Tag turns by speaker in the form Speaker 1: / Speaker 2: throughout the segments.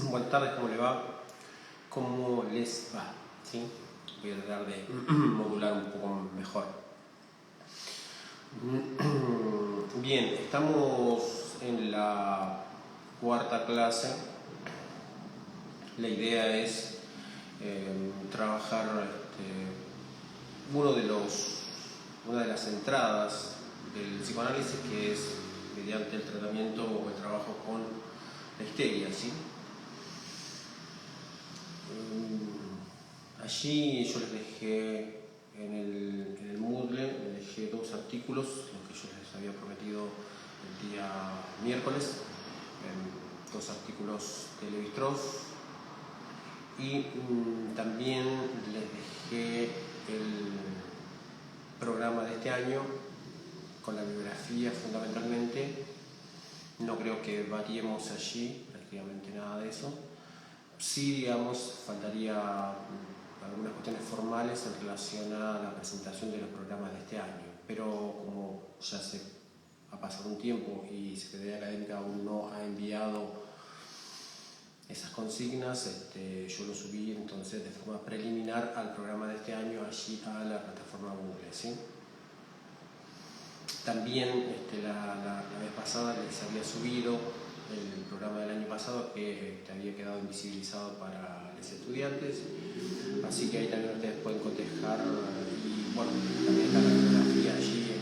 Speaker 1: buenas tardes, ¿cómo le va? ¿Cómo les va? ¿Sí? Voy a tratar de modular un poco mejor. Bien, estamos en la cuarta clase. La idea es trabajar una de las entradas del psicoanálisis, que es mediante el tratamiento o el trabajo con la histeria, ¿sí? Allí yo les dejé en el Moodle, les dejé dos artículos, los que yo les había prometido el día miércoles, dos artículos de Levi-Strauss, y también les dejé el programa de este año con la bibliografía fundamentalmente. No creo que variemos allí prácticamente nada de eso. Sí, digamos, faltaría algunas cuestiones formales en relación a la presentación de los programas de este año, pero como ya se ha pasado un tiempo y Secretaría Académica aún no ha enviado esas consignas, yo lo subí entonces de forma preliminar al programa de este año allí a la plataforma Google, ¿sí? También la vez pasada les había subido el programa del año pasado que había quedado invisibilizado para los estudiantes, así que ahí también ustedes pueden cotejar y bueno, también está la bibliografía allí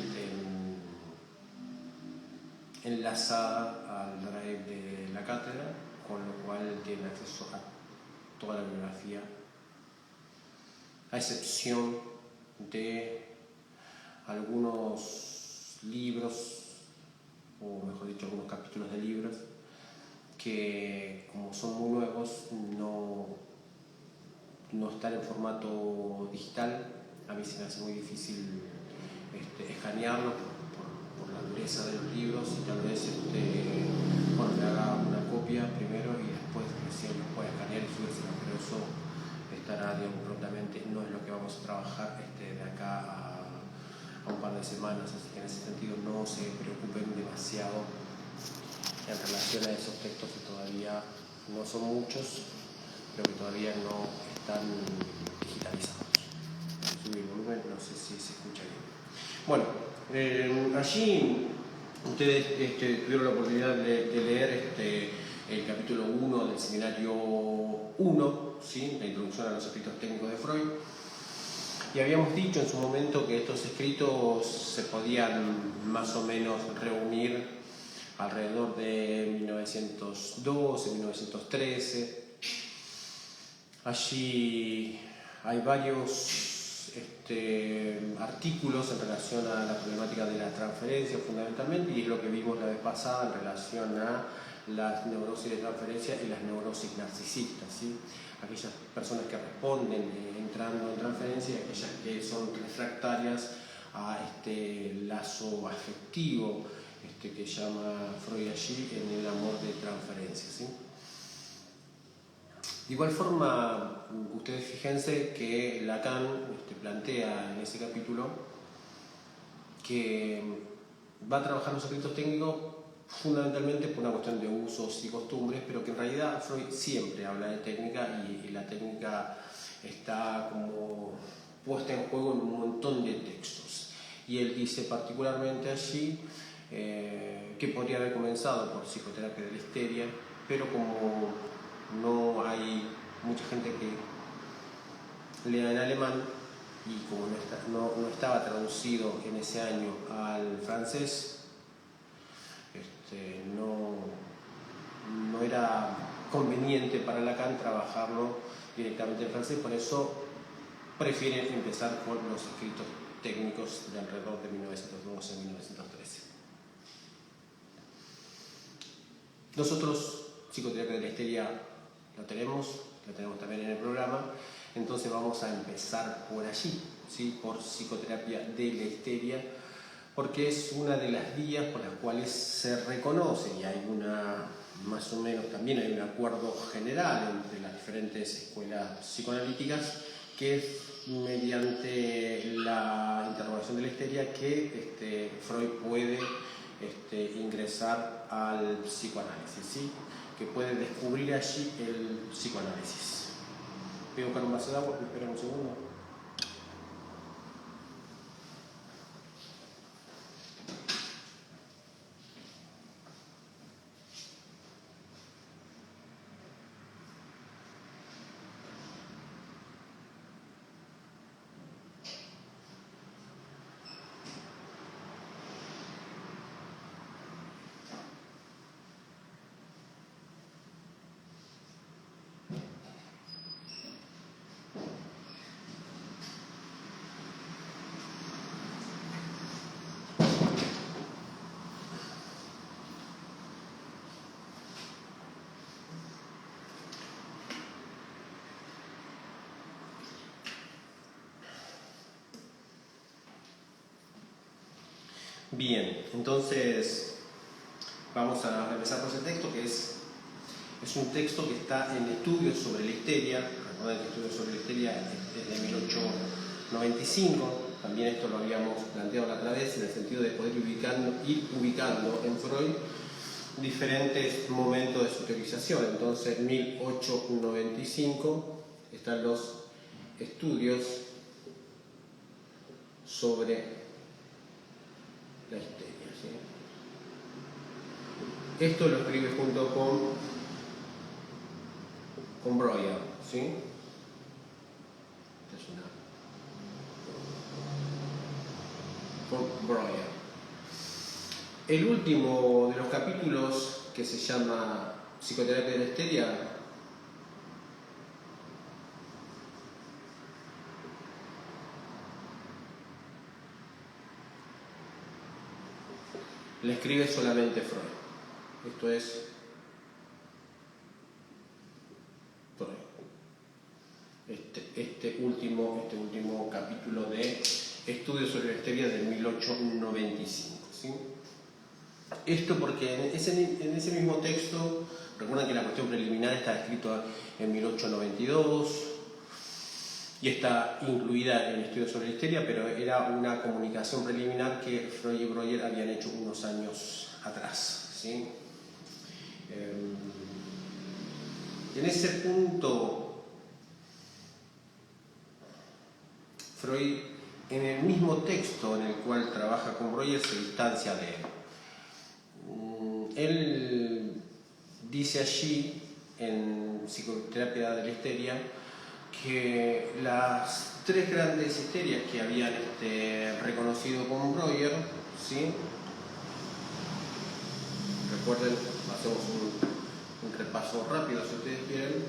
Speaker 1: enlazada al drive de la cátedra, con lo cual tienen acceso a toda la bibliografía, a excepción de algunos libros, o mejor dicho, algunos capítulos de libros que, como son muy nuevos, no están en formato digital. A mí se me hace muy difícil escanearlo por la dureza de los libros, y tal vez me haga una copia primero y después recién lo pueda escanear y subírselo, pero eso estará, digamos, prontamente. No es lo que vamos a trabajar de acá a un par de semanas, así que en ese sentido no se preocupen demasiado en relación a esos textos que todavía no son muchos, pero que todavía no están digitalizados. Subir el volumen, no sé si se escucha bien. Bueno, allí ustedes tuvieron la oportunidad de leer el capítulo 1 del seminario 1, ¿sí? La introducción a los escritos técnicos de Freud. Y habíamos dicho en su momento que estos escritos se podían más o menos reunir alrededor de 1912, 1913. Allí hay varios artículos en relación a la problemática de la transferencia fundamentalmente, y es lo que vimos la vez pasada en relación a las neurosis de transferencia y las neurosis narcisistas, ¿sí? Aquellas personas que responden entrando en transferencia y aquellas que son refractarias a este lazo afectivo que llama Freud allí en el amor de transferencia, ¿sí? De igual forma, ustedes fíjense que Lacan plantea en ese capítulo que va a trabajar los escritos técnicos fundamentalmente por una cuestión de usos y costumbres, pero que en realidad Freud siempre habla de técnica, y la técnica está como puesta en juego en un montón de textos. Y él dice particularmente allí que podría haber comenzado por psicoterapia de la histeria, pero como no hay mucha gente que lea en alemán, y como no estaba traducido en ese año al francés, no era conveniente para Lacan trabajarlo directamente en francés, por eso prefieren empezar por los escritos técnicos de alrededor de 1912-1913. Nosotros, psicoterapia de la histeria, la tenemos también en el programa, entonces vamos a empezar por allí, ¿sí? Por psicoterapia de la histeria, porque es una de las vías por las cuales se reconoce, y hay más o menos también hay un acuerdo general entre las diferentes escuelas psicoanalíticas, que es mediante la interrogación de la histeria que Freud puede ingresar al psicoanálisis, ¿sí? que puede descubrir allí el psicoanálisis. Voy a buscar un vaso de agua, espera un segundo. Bien, entonces vamos a empezar por ese texto, que es un texto que está en Estudios sobre la histeria. Recuerden que Estudios sobre la histeria es de 1895. También esto lo habíamos planteado la otra vez, en el sentido de poder ir ubicando en Freud diferentes momentos de su teorización. Entonces, en 1895 están los estudios sobre la histeria, ¿sí? Esto lo escribe junto con Breuer, ¿sí? Esta es con Breuer. El último de los capítulos, que se llama Psicoterapia de la histeria, le escribe solamente Freud. Esto es Freud. Este último capítulo de Estudios sobre la histeria de 1895. ¿Sí? Esto porque en ese mismo texto, recuerden que la cuestión preliminar está escrita en 1892 y está incluida en Estudios sobre la histeria, pero era una comunicación preliminar que Freud y Breuer habían hecho unos años atrás, ¿sí? En ese punto, Freud, en el mismo texto en el cual trabaja con Breuer, se distancia de él. Él dice allí, en Psicoterapia de la histeria, que las tres grandes histerias que habían reconocido con Breuer, ¿sí? Recuerden, hacemos un repaso rápido si ustedes quieren.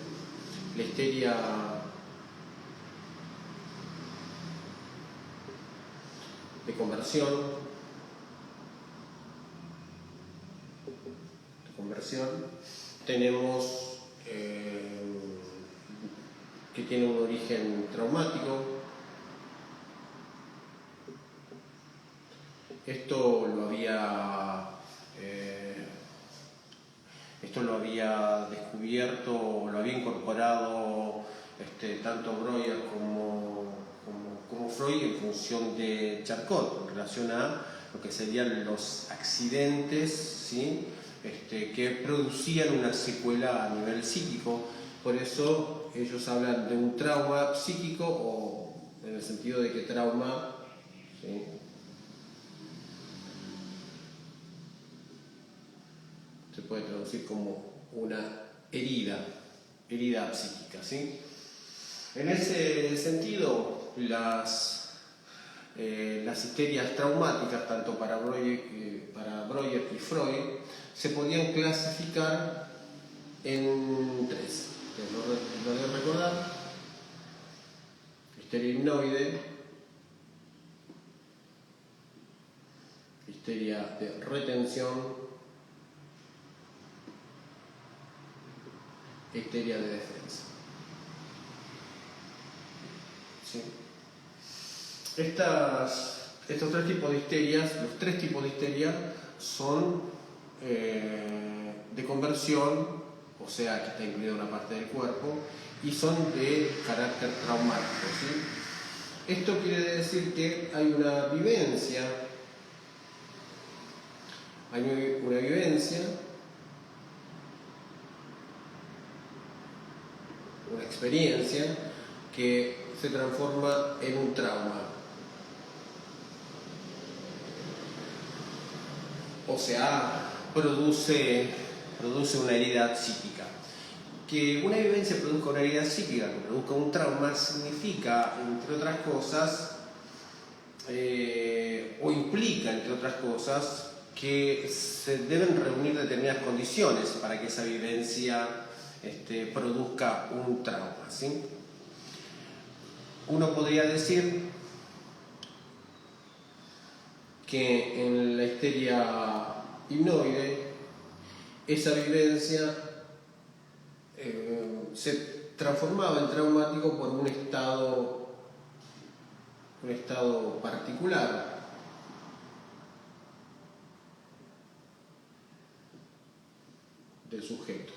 Speaker 1: La histeria de conversión, tenemos que tiene un origen traumático. Esto lo había descubierto, lo había incorporado tanto Breuer como Freud en función de Charcot, en relación a lo que serían los accidentes, ¿sí? Que producían una secuela a nivel psíquico. Por eso ellos hablan de un trauma psíquico, o en el sentido de que trauma, ¿sí?, se puede traducir como una herida psíquica, ¿sí? En ese sentido, las histerias traumáticas, tanto para Breuer y Freud, se podían clasificar en tres. Lo deben recordar: histeria himnoide, histeria de retención, histeria de defensa. ¿Sí? Estos tres tipos de histerias, los tres tipos de histeria, son de conversión, o sea que está incluida una parte del cuerpo, y son de carácter traumático, ¿sí? Esto quiere decir que hay una vivencia experiencia que se transforma en un trauma. O sea, produce una herida psíquica. Que una vivencia produzca una herida psíquica, que produzca un trauma, significa, entre otras cosas, o implica, entre otras cosas, que se deben reunir determinadas condiciones para que esa vivencia produzca un trauma, ¿sí? Uno podría decir que en la histeria hipnoide esa vivencia se transformaba en traumático por un estado particular del sujeto,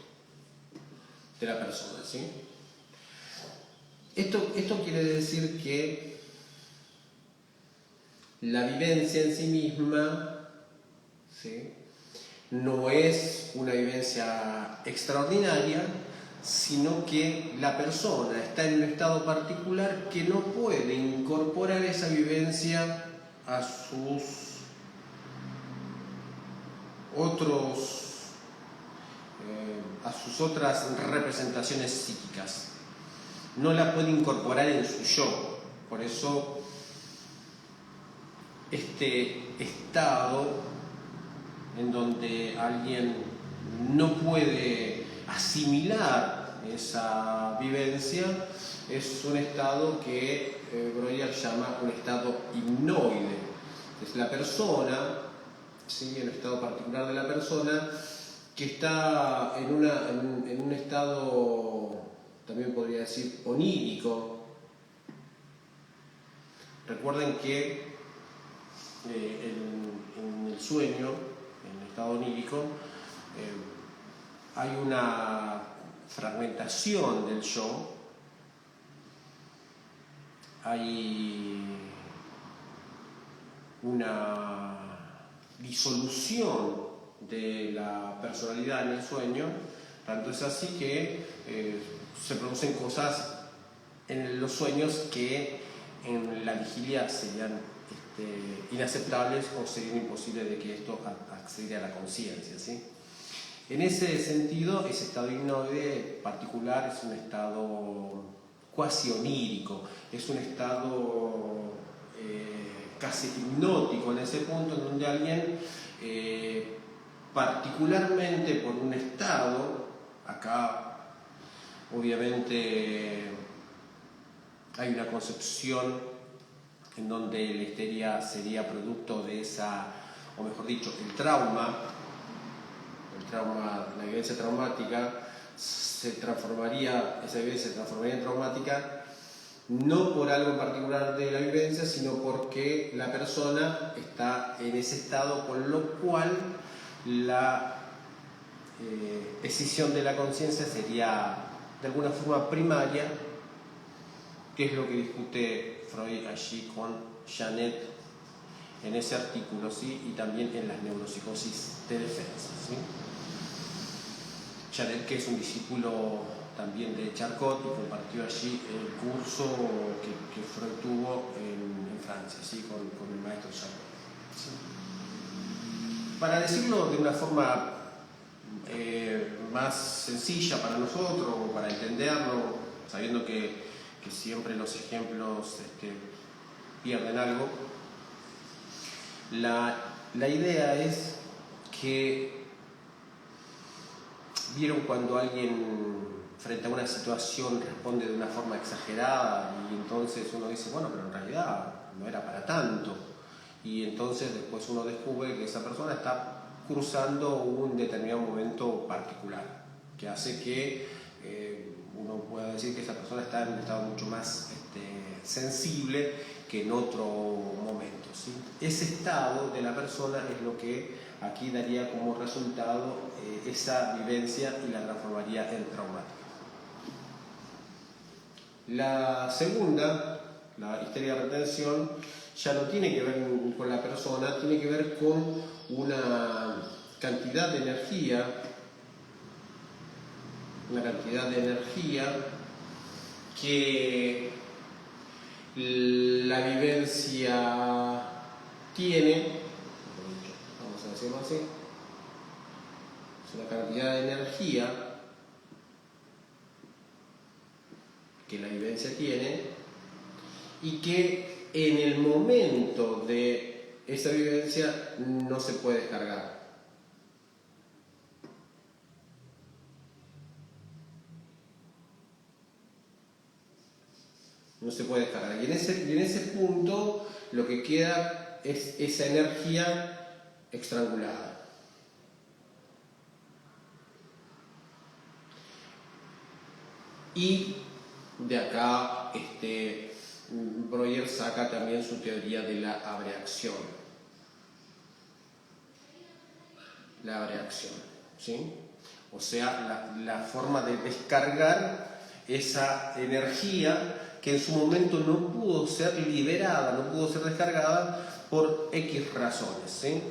Speaker 1: de la persona, ¿sí? Esto quiere decir que la vivencia en sí misma, ¿sí?, no es una vivencia extraordinaria, sino que la persona está en un estado particular que no puede incorporar esa vivencia a sus otras representaciones psíquicas. No la puede incorporar en su yo. Por eso este estado en donde alguien no puede asimilar esa vivencia es un estado que Breuer llama un estado hipnoide. Es la persona, ¿sí?, el estado particular de la persona que está en un estado, también podría decir, onírico. Recuerden que en el sueño, en el estado onírico, hay una fragmentación del yo, hay una disolución de la personalidad en el sueño, tanto es así que se producen cosas en los sueños que en la vigilia serían inaceptables o sería imposible de que esto accediera a la conciencia, ¿sí? En ese sentido, ese estado hipnoide particular es un estado cuasi onírico, es un estado casi hipnótico en ese punto en donde alguien, particularmente por un estado, acá obviamente hay una concepción en donde la histeria sería producto de esa, o mejor dicho, la vivencia traumática esa vivencia se transformaría en traumática no por algo en particular de la vivencia, sino porque la persona está en ese estado, con lo cual la escisión de la conciencia sería de alguna forma primaria, que es lo que discute Freud allí con Janet en ese artículo, ¿sí?, y también en las neuropsicosis de defensa, ¿sí? Janet, que es un discípulo también de Charcot y compartió allí el curso que Freud tuvo en Francia, ¿sí?, con el maestro Charcot, ¿sí? Para decirlo de una forma más sencilla para nosotros, o para entenderlo, sabiendo que siempre los ejemplos pierden algo, la idea es que vieron cuando alguien frente a una situación responde de una forma exagerada y entonces uno dice, bueno, pero en realidad no era para tanto, y entonces después uno descubre que esa persona está cruzando un determinado momento particular que hace que uno pueda decir que esa persona está en un estado mucho más sensible que en otro momento, ¿sí? Ese estado de la persona es lo que aquí daría como resultado esa vivencia y la transformaría en traumática. La segunda, la histeria de retención, ya no tiene que ver con la persona, tiene que ver con una cantidad de energía que la vivencia tiene, vamos a decirlo así, es una cantidad de energía que la vivencia tiene y que en el momento de esa vivencia no se puede descargar. No se puede descargar. Y en ese punto lo que queda es esa energía estrangulada. Y de acá Breuer saca también su teoría de la abreacción. La abreacción, ¿sí? O sea, la forma de descargar esa energía que en su momento no pudo ser liberada, no pudo ser descargada por X razones, ¿sí?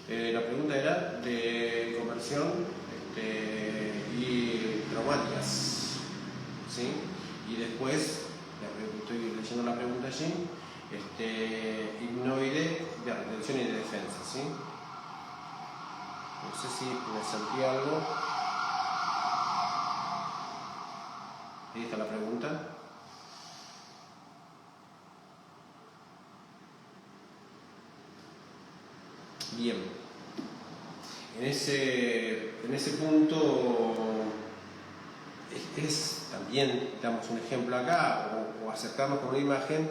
Speaker 1: La pregunta era de conversión y traumáticas, ¿sí? Y después, estoy leyendo la pregunta allí, hipnoide de retención y de defensa, ¿sí? No sé si me salté algo. Ahí está la pregunta. Bien. En ese punto es también, damos un ejemplo acá, o acercarnos con una imagen,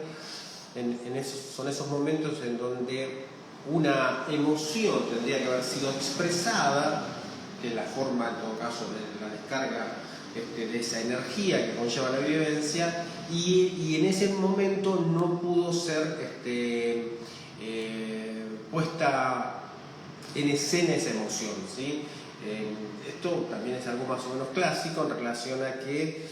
Speaker 1: son esos momentos en donde una emoción tendría que haber sido expresada, que es la forma, en todo caso, de la descarga de esa energía que conlleva la vivencia, y en ese momento no pudo ser puesta en escena esa emoción, ¿sí? Esto también es algo más o menos clásico en relación a que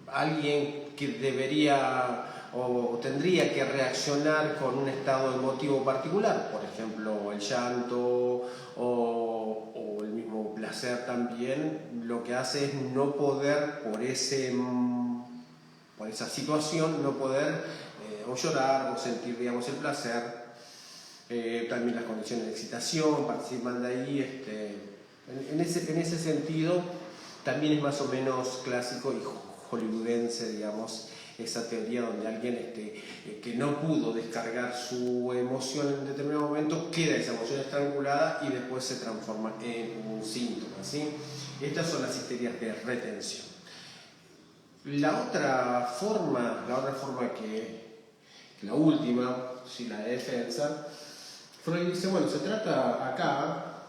Speaker 1: alguien que debería o tendría que reaccionar con un estado emotivo particular, por ejemplo el llanto o el mismo placer también, lo que hace es no poder por esa situación, no poder o llorar o sentir, digamos, el placer. También las condiciones de excitación participan de ahí. En ese sentido también es más o menos clásico y hollywoodense, digamos, esa teoría donde alguien que no pudo descargar su emoción en un determinado momento, queda esa emoción estrangulada y después se transforma en un síntoma, ¿sí? Estas son las histerias de retención. La otra forma que la última, sí, la de defensa, Freud dice, bueno, se trata acá,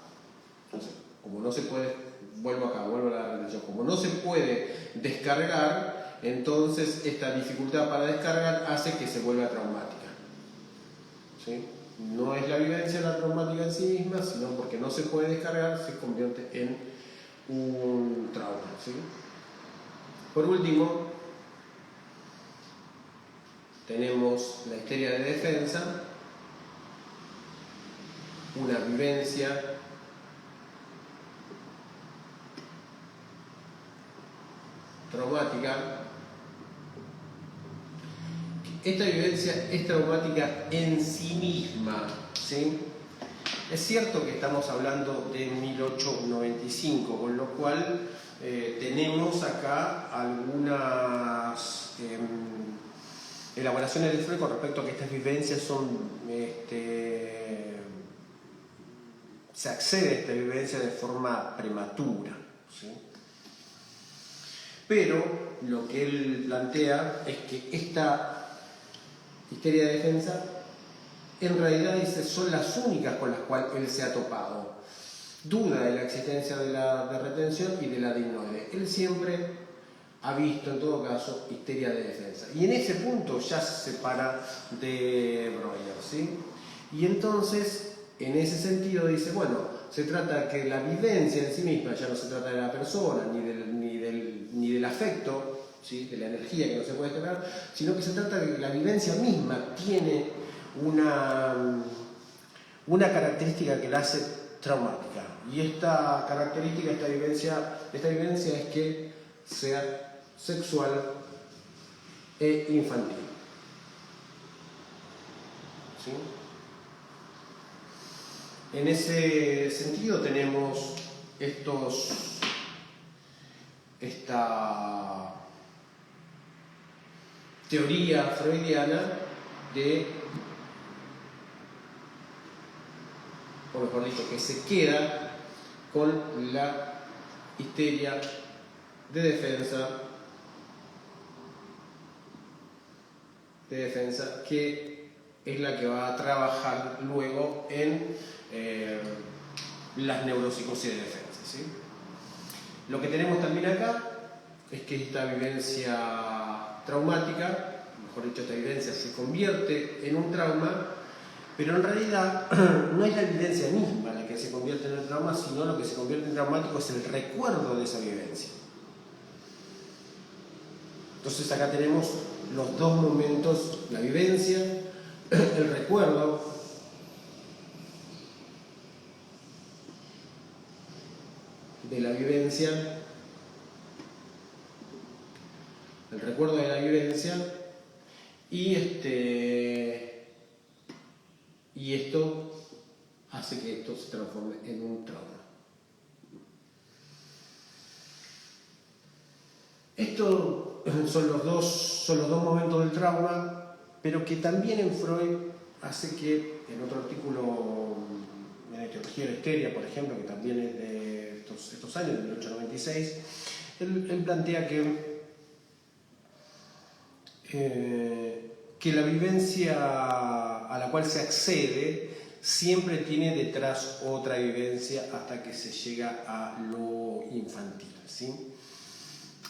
Speaker 1: como no se puede, vuelvo a la retención, como no se puede descargar, entonces esta dificultad para descargar hace que se vuelva traumática, ¿sí? No es la vivencia la traumática en sí misma, sino porque no se puede descargar, se convierte en un trauma, ¿sí? Por último, tenemos la histeria de defensa, una vivencia traumática. Esta vivencia es traumática en sí misma, ¿sí? Es cierto que estamos hablando de 1895, con lo cual tenemos acá algunas elaboraciones de Freud con respecto a que estas vivencias se accede a esta vivencia de forma prematura, ¿sí? Pero lo que él plantea es que esta histeria de defensa en realidad dice son las únicas con las cuales él se ha topado. Duda de la existencia de retención y de la hipnoide. Él siempre ha visto en todo caso histeria de defensa. Y en ese punto ya se separa de Breuer, ¿sí? Y entonces, en ese sentido dice, bueno, se trata de que la vivencia en sí misma, ya no se trata de la persona, ni del afecto, ¿sí? De la energía que no se puede descargar, sino que se trata de que la vivencia misma tiene una una característica que la hace traumática. Y esta característica, esta vivencia es que sea sexual e infantil. ¿Sí? En ese sentido tenemos esta teoría freudiana o mejor dicho, que se queda con la histeria de defensa, que es la que va a trabajar luego en las neuropsicosis de defensa, ¿sí? Lo que tenemos también acá es que esta vivencia traumática, mejor dicho, esta vivencia se convierte en un trauma, pero en realidad no es la vivencia misma la que se convierte en el trauma, sino lo que se convierte en traumático es el recuerdo de esa vivencia. Entonces acá tenemos los dos momentos, la vivencia, el recuerdo, de la vivencia, el recuerdo de la vivencia, y esto hace que esto se transforme en un trauma. Estos son los dos momentos del trauma, pero que también en Freud hace que, en otro artículo en la etiología de la histeria, por ejemplo, que también es de estos años, de 1896, él plantea que la vivencia a la cual se accede siempre tiene detrás otra vivencia hasta que se llega a lo infantil, ¿sí?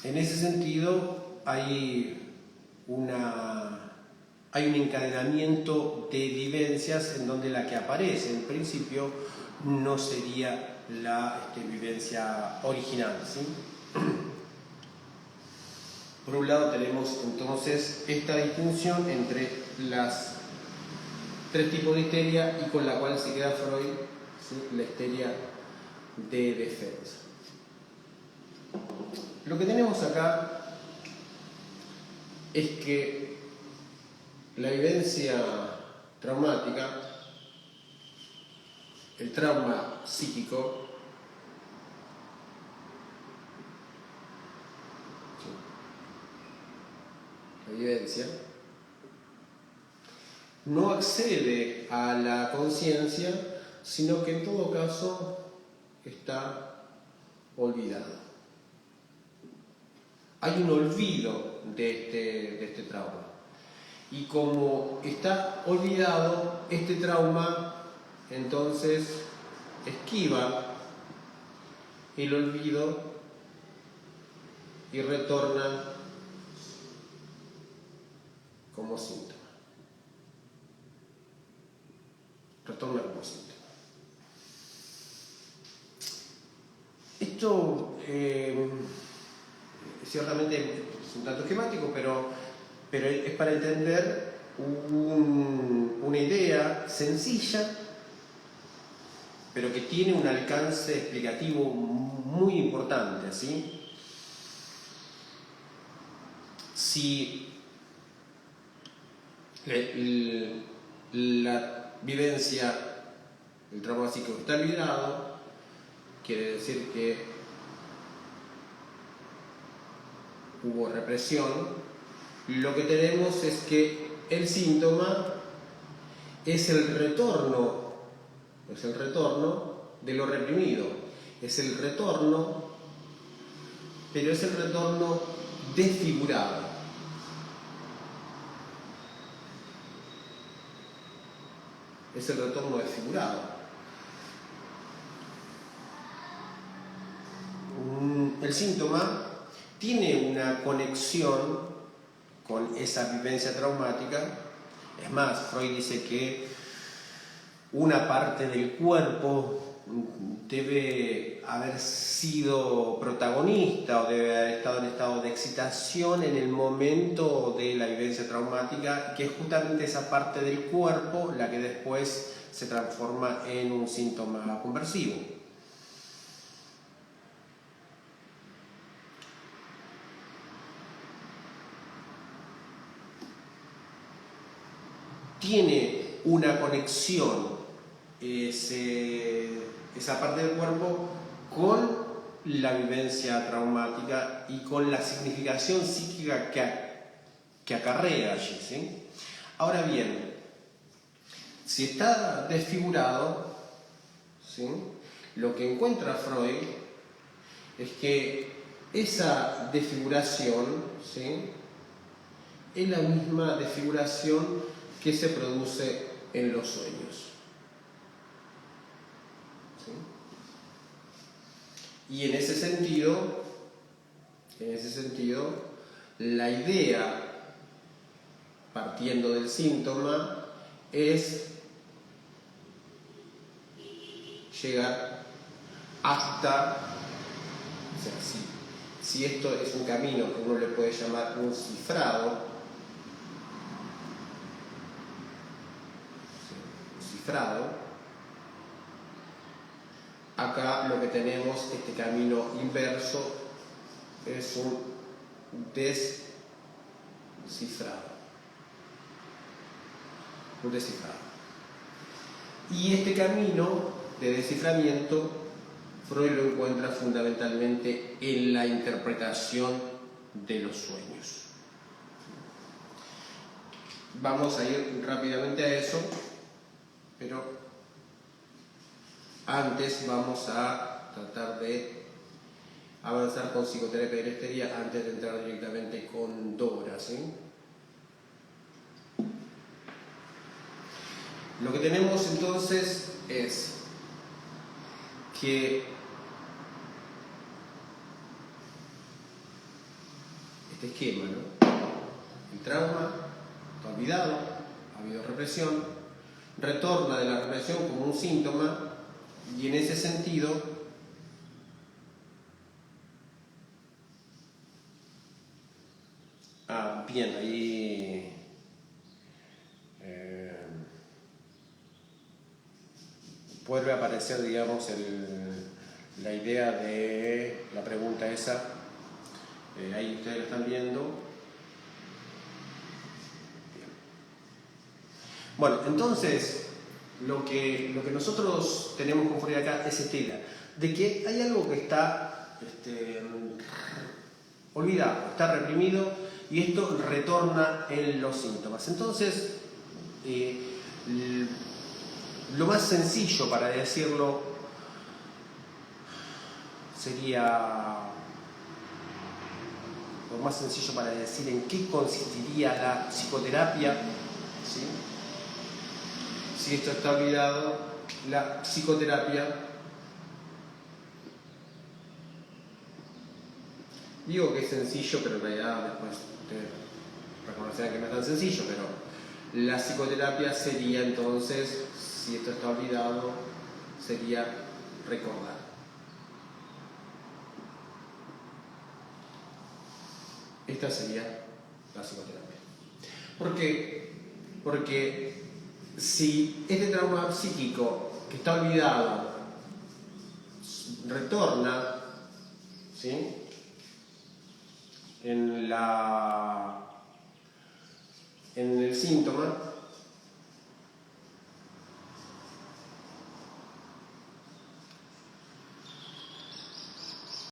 Speaker 1: En ese sentido hay un encadenamiento de vivencias en donde la que aparece en principio no sería la vivencia original, ¿sí? Por un lado tenemos entonces esta distinción entre las tres tipos de histeria y con la cual se queda Freud, ¿sí? La histeria de defensa. Lo que tenemos acá es que la vivencia traumática, el trauma psíquico, la vivencia, no accede a la conciencia, sino que en todo caso está olvidado. Hay un olvido de este trauma. Y como está olvidado, este trauma entonces esquiva el olvido y retorna como síntoma. Esto ciertamente es un dato esquemático, pero es para entender una idea sencilla, pero que tiene un alcance explicativo muy importante, ¿sí? Si la vivencia, el trauma psíquico está olvidado, quiere decir que hubo represión. Lo que tenemos es que el síntoma es el retorno de lo reprimido, es el retorno, pero es el retorno desfigurado. Es el retorno desfigurado. El síntoma tiene una conexión con esa vivencia traumática. Es más, Freud dice que una parte del cuerpo debe haber sido protagonista o debe haber estado en estado de excitación en el momento de la vivencia traumática, que es justamente esa parte del cuerpo la que después se transforma en un síntoma conversivo. Tiene una conexión esa parte del cuerpo con la vivencia traumática y con la significación psíquica que acarrea allí, ¿sí? Ahora bien, si está desfigurado, ¿sí?, lo que encuentra Freud es que esa desfiguración, ¿sí?, es la misma desfiguración que se produce en los sueños. ¿Sí? Y en ese sentido, la idea, partiendo del síntoma, es llegar hasta, o sea, si esto es un camino que uno le puede llamar un cifrado, acá lo que tenemos, este camino inverso, es un descifrado. Y este camino de desciframiento Freud lo encuentra fundamentalmente en la interpretación de los sueños. Vamos a ir rápidamente a eso, pero antes vamos a tratar de avanzar con psicoterapia de la histeria antes de entrar directamente con Dora, ¿sí? Lo que tenemos entonces es que este esquema, ¿no? El trauma está olvidado, ha habido represión, retorna de la represión como un síntoma, y en ese sentido bien, ahí vuelve a aparecer, digamos, la idea de la pregunta esa. Ahí ustedes la están viendo. Bien. Bueno, entonces lo que nosotros tenemos con Freud acá es esta idea de que hay algo que está olvidado, está reprimido, y esto retorna en los síntomas. Entonces, lo más sencillo para decirlo sería, lo más sencillo para decir en qué consistiría la psicoterapia, ¿sí? Si esto está olvidado, la psicoterapia, digo que es sencillo, pero en realidad después ustedes reconocerán que no es tan sencillo, pero la psicoterapia sería entonces, si esto está olvidado, sería recordar. Esta sería la psicoterapia. ¿Por qué? Porque si este trauma psíquico que está olvidado retorna, ¿sí?, en el síntoma,